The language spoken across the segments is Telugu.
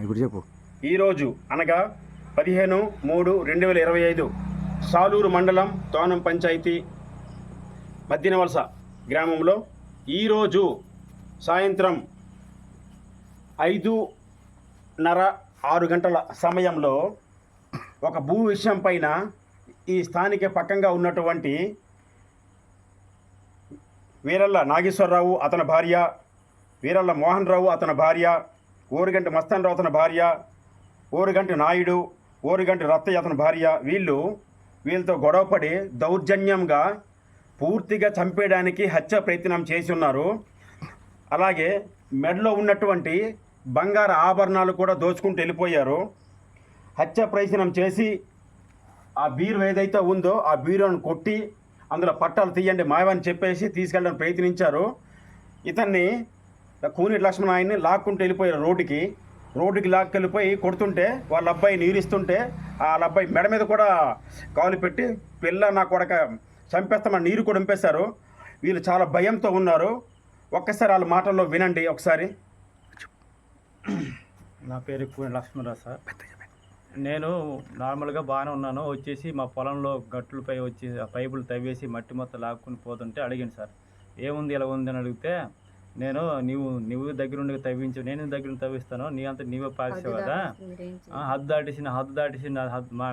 ఇప్పుడు చెప్పు. ఈరోజు అనగా 15/3/2025 సాలూరు మండలం తోనం పంచాయతీ మద్దినవలస గ్రామంలో ఈరోజు సాయంత్రం 5:30-6 గంటల సమయంలో ఒక భూ విషయం పైన ఈ స్థానిక పక్కంగా ఉన్నటువంటి వీరల్ల నాగేశ్వరరావు అతని భార్య, వీరల్ల మోహన్ రావు అతని భార్య, ఓరుగంటి మస్తాన్ రావు అతని భార్య, ఓరుగంటి నాయుడు, ఓరుగంటి రత్తయ్య అతని భార్య, వీళ్ళతో గొడవపడి దౌర్జన్యంగా పూర్తిగా చంపేయడానికి హత్య ప్రయత్నం చేసి ఉన్నారు. అలాగే మెడలో ఉన్నటువంటి బంగారు ఆభరణాలు కూడా దోచుకుంటూ వెళ్ళిపోయారు. హత్య ప్రయత్నం చేసి ఆ బీరు ఏదైతే ఉందో ఆ బీరును కొట్టి అందులో పట్టాలు తీయండి మాయవని చెప్పేసి తీసుకెళ్ళడానికి ప్రయత్నించారు. ఇతన్ని కూని లక్ష్మణాయన్ని లాక్కుంటూ వెళ్ళిపోయారు. రోడ్డుకి లాక్కెళ్ళిపోయి కొడుతుంటే వాళ్ళ అబ్బాయి నీరిస్తుంటే వాళ్ళ అబ్బాయి మెడ మీద కూడా కాలు పెట్టి పిల్ల నా కొడక చంపేస్తామని నీరు కూడా నింపేశారు. వీళ్ళు చాలా భయంతో ఉన్నారు. ఒక్కసారి వాళ్ళ మాటల్లో వినండి ఒకసారి. నా పేరు కూని లక్ష్మణరావు సార్. నేను నార్మల్గా బాగానే ఉన్నాను. వచ్చేసి మా పొలంలో గట్లపై వచ్చి పైపులు తవ్వేసి మట్టి మొత్తం లాక్కుని పోతుంటే అడిగాను సార్, ఏముంది ఇలా ఉంది అని అడిగితే, నేను నువ్వు దగ్గరుండి తవ్వించు, నేను దగ్గరుండి తవ్విస్తాను, నీ అంతా నీవే పాసావు కదా, హద్దు దాటేసి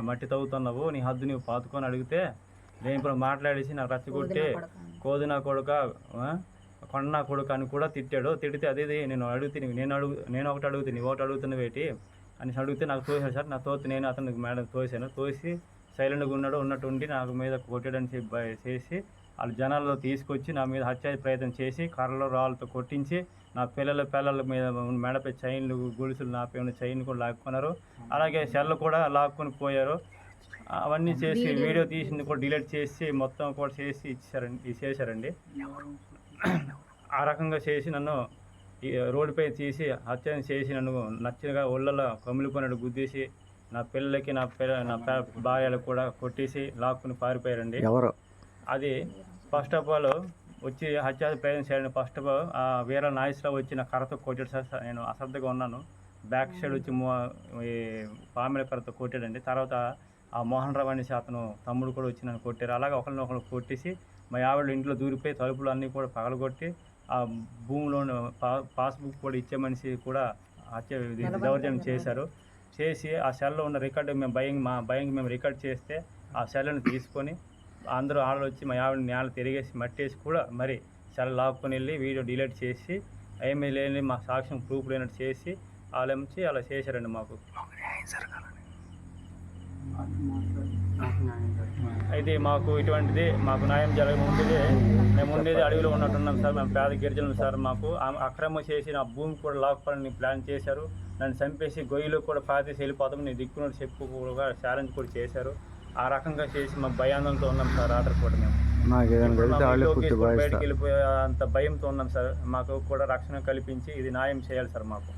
మట్టి తవ్వుతున్నావు, నీ హద్దు నీవు పాతుకొని అడిగితే నేను ఇప్పుడు మాట్లాడేసి నాకు రచ్చగొట్టి కోది నా కొడుక కొండ నా కొడుక అని కూడా తిట్టాడు. తిడితే అదే నేను ఒకటి అడుగుతాను, నువ్వు ఒకటి అడుగుతున్నావేటి అని అడిగితే నాకు తోసాడు సార్. నా తోసి నేను అతనికి మేడం తోసి సైలెంట్గా ఉన్నట్టు ఉండి నాకు మీద కొట్టాడని చేసి వాళ్ళ జనాల్లో తీసుకొచ్చి నా మీద హత్య ప్రయత్నం చేసి కర్రలో రాళ్ళతో కొట్టించి నా పిల్లల మీద మెడపై చైన్లు గొలుసులు నాపై ఉన్న చైన్ కూడా లాక్కున్నారు. అలాగే సెల్ కూడా లాక్కొని పోయారు. అవన్నీ చేసి వీడియో తీసింది కూడా డిలీట్ చేసి మొత్తం కూడా చేసి చేశారండి. ఆ రకంగా చేసి నన్ను రోడ్డుపై తీసి హత్య చేసి నన్ను నచ్చినగా ఒళ్ళలో కమిలిపోయినట్టు గుద్దేసి నా పిల్లలకి నా భార్యలకు కూడా కొట్టేసి లాక్కుని పారిపోయారండి. ఎవరు అది ఫస్ట్ ఆఫ్ ఆల్ వచ్చి హత్య ప్రయత్నం చేయండి. ఫస్ట్ ఆఫ్ ఆల్ వీర నాగేశ్వరరావు వచ్చి నా కర్రతో కొట్టాడు సార్. నేను అశ్రద్ధగా ఉన్నాను. బ్యాక్ సైడ్ వచ్చి పామిల కర్రతో కొట్టాడండి. తర్వాత ఆ మోహన్ రావు అనేసి అతను తమ్ముడు కూడా వచ్చి నన్ను కొట్టారు. అలాగే ఒకరినొకరు కొట్టేసి మా ఆవిడ ఇంట్లో దూరిపోయి తలుపులు అన్నీ కూడా పగలగొట్టి ఆ భూమిలో పాస్బుక్ కూడా ఇచ్చే మనిషి కూడా హత్య దౌర్జన్యం చేసి ఆ సెల్లో ఉన్న రికార్డు మా భయంకి మేము రికార్డ్ చేస్తే ఆ సెల్లను తీసుకొని అందరూ ఆడలు వచ్చి మా ఆవిడని నేల తిరిగేసి మట్టేసి కూడా మరి సెల్ లాక్కొని వెళ్ళి వీడియో డిలీట్ చేసి ఏమీ లేని మా సాక్ష్యం ప్రూఫ్ లేనట్టు చేసి వాళ్ళంచి అలా చేశారండి. మాకు అయితే మాకు ఇటువంటిది మాకు న్యాయం జరగముందే మేము ఉండేది అడవిలో ఉన్నట్టున్నాం సార్. మేము పేద గిరిజనులు సార్. మాకు అక్రమం చేసి నా భూమి కూడా లాక్కోవాలని ప్లాన్ చేశారు. నన్ను చంపేసి గొయ్యిలో కూడా పాతేసి వెళ్ళిపోతాం నేను దిక్కునట్టు చెప్పు కూడా ఛాలెంజ్ కూడా చేశారు. ఆ రకంగా చేసి మా భయాందోళనతో ఉన్నాం సార్. ఆర్డర్ కూడా మేము బయటికి వెళ్ళిపోయే అంత భయంతో ఉన్నాం సార్. మాకు కూడా రక్షణ కల్పించి ఇది న్యాయం చేయాలి సార్ మాకు.